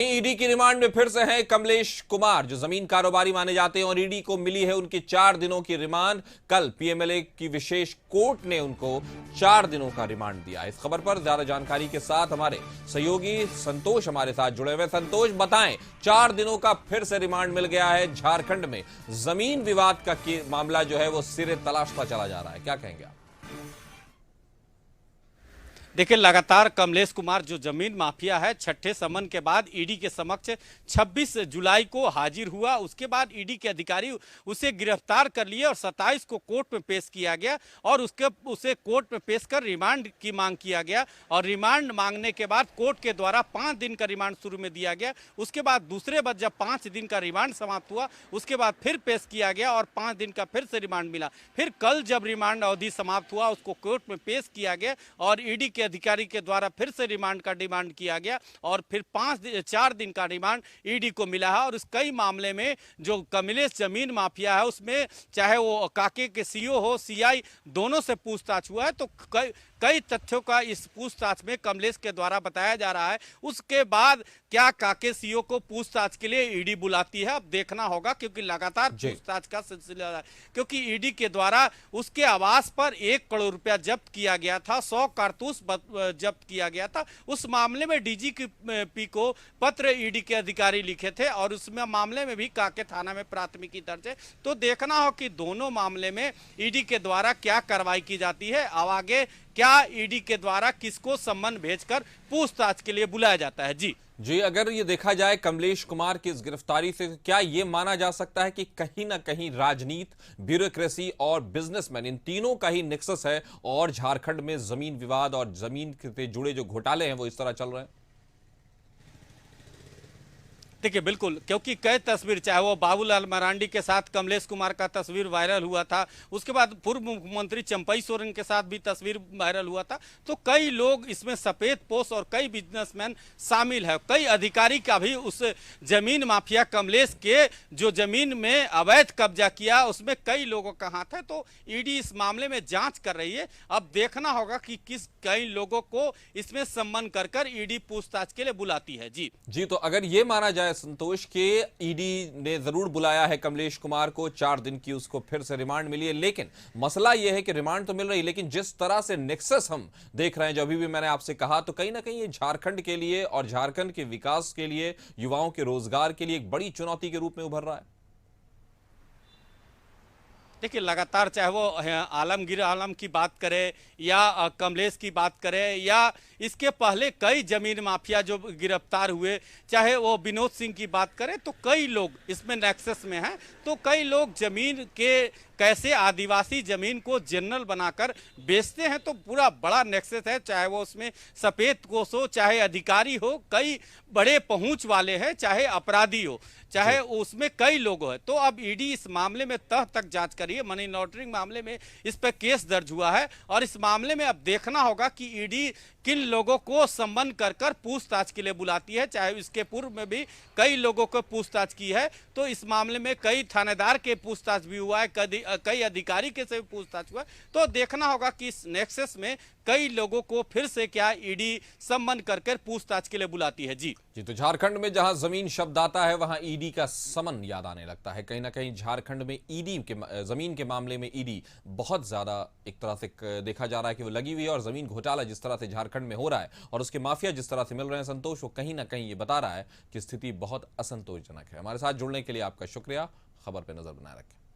ED की remand में फिर से हैं कमलेश कुमार, जो जमीन कारोबारी माने जाते हैं, और ईडी को मिली है उनकी 4 दिनों की रिमांड। कल पीएमएलए की विशेष कोर्ट ने उनको 4 दिनों का रिमांड दिया। इस खबर पर ज्यादा जानकारी के साथ हमारे सहयोगी संतोष हमारे साथ जुड़े हुए। संतोष, बताएं, 4 दिनों का फिर से रिमांड मिल गया है। झारखंड में जमीन विवाद का मामला जो है वो सिरे तलाशता चला जा रहा है, क्या कहेंगे आप? देखिए, लगातार कमलेश कुमार जो जमीन माफिया है, छठे समन के बाद ईडी के समक्ष 26 जुलाई को हाजिर हुआ। उसके बाद ईडी के अधिकारी उसे गिरफ्तार कर लिए और 27 को कोर्ट में पेश किया गया और उसे कोर्ट में पेश कर रिमांड की मांग किया गया। और रिमांड मांगने के बाद कोर्ट के द्वारा 5 दिन का रिमांड शुरू में दिया गया। उसके बाद दूसरे बार जब 5 दिन का रिमांड समाप्त हुआ, उसके बाद फिर पेश किया गया और 5 दिन का फिर से रिमांड मिला। फिर कल जब रिमांड अवधि समाप्त हुआ, उसको कोर्ट में पेश किया गया और ईडी के अधिकारी के द्वारा फिर से रिमांड का डिमांड किया गया और फिर 4 दिन का रिमांड ईडी को मिला है। और इस कई मामले में जो कमलेश जमीन माफिया है, उसमें चाहे वो काके के सीईओ हो, सीआई, दोनों से पूछताछ हुआ है। तो कई तथ्यों का इस पूछताछ में कमलेश के द्वारा बताया जा रहा है। उसके बाद क्या काके सीईओ को पूछताछ के लिए ईडी बुलाती है, अब देखना होगा, क्योंकि लगातार पूछताछ का सिलसिला है। क्योंकि ईडी के द्वारा उसके आवास पर 1 करोड़ रुपया जब्त किया गया था, 100 कारतूस जब्त किया गया था। उस मामले में डीजीपी को पत्र ईडी के अधिकारी लिखे थे और उसमें मामले में भी काके थाना में प्राथमिकी दर्ज है। तो देखना हो कि दोनों मामले में ईडी के द्वारा क्या कार्रवाई की जाती है। अब आगे क्या ईडी के द्वारा किसको सम्मन भेजकर पूछताछ के लिए बुलाया जाता है। जी, अगर ये देखा जाए कमलेश कुमार की इस गिरफ्तारी से, क्या ये माना जा सकता है कि कहीं ना कहीं राजनीति, ब्यूरोक्रेसी और बिजनेसमैन, इन तीनों का ही नेक्सस है और झारखंड में जमीन विवाद और जमीन से जुड़े जो घोटाले हैं वो इस तरह चल रहे हैं? देखिए, बिल्कुल, क्योंकि कई तस्वीर, चाहे वो बाबूलाल मरांडी के साथ कमलेश कुमार का तस्वीर वायरल हुआ था, उसके बाद पूर्व मुख्यमंत्री चंपई सोरेन के साथ भी तस्वीर वायरल हुआ था। तो कई लोग इसमें सफेद पोश और कई बिजनेसमैन शामिल है। कई अधिकारी का भी उस जमीन माफिया कमलेश के जो जमीन में अवैध कब्जा किया, उसमें कई लोगों का हाथ है। तो ईडी इस मामले में जांच कर रही है। अब देखना होगा कि कई लोगों को इसमें सम्मन कर ईडी पूछताछ के लिए बुलाती है। जी, तो अगर ये माना जाए संतोष के ईडी ने जरूर बुलाया है कमलेश कुमार को, 4 दिन की उसको फिर से रिमांड मिली है, लेकिन मसला यह है कि रिमांड तो मिल रही है, लेकिन जिस तरह से नेक्सस हम देख रहे हैं, जो अभी भी मैंने आपसे कहा, तो कहीं ना कहीं ये झारखंड के लिए और झारखंड के विकास के लिए, युवाओं के रोजगार के लिए एक बड़ी चुनौती के रूप में उभर रहा है। देखिए, लगातार चाहे वो आलमगीर आलम की बात करें या कमलेश की बात करें या इसके पहले कई जमीन माफिया जो गिरफ्तार हुए, चाहे वो विनोद सिंह की बात करें, तो कई लोग इसमें नेक्सस में हैं। तो कई लोग जमीन के कैसे आदिवासी जमीन को जनरल बनाकर बेचते हैं, तो पूरा बड़ा नेक्सस है। चाहे वो उसमें सफेद पोश हो, चाहे अधिकारी हो, कई बड़े पहुंच वाले हैं, चाहे अपराधी हो, चाहे उसमें कई लोग हैं। तो अब ईडी इस मामले में तह तक जांच करिए। मनी लॉन्ड्रिंग मामले में इस पर केस दर्ज हुआ है और इस मामले में अब देखना होगा कि ईडी किन लोगों को सम्मन कर पूछताछ के लिए बुलाती है। चाहे इसके पूर्व में भी कई लोगों को पूछताछ की है, तो इस मामले में कई थानेदार के पूछताछ भी हुआ है, कई अधिकारी के से पूछताछ हुआ है। तो देखना होगा कि इस नेक्सस में कई लोगों को फिर से क्या ईडी सम्मन कर पूछताछ के लिए बुलाती है। जी, तो झारखंड में जहां जमीन शब्द आता है वहां ईडी का समन याद आने लगता है। कहीं ना कहीं झारखंड में ईडी के जमीन के मामले में ईडी बहुत ज्यादा एक तरह से देखा जा रहा है कि वो लगी हुई है, और जमीन घोटाला जिस तरह से झारखंड में हो रहा है और उसके माफिया जिस तरह से मिल रहे हैं संतोष, वो कहीं ना कहीं ये बता रहा है कि स्थिति बहुत असंतोषजनक है। हमारे साथ जुड़ने के लिए आपका शुक्रिया। खबर पर नजर बनाए रखें।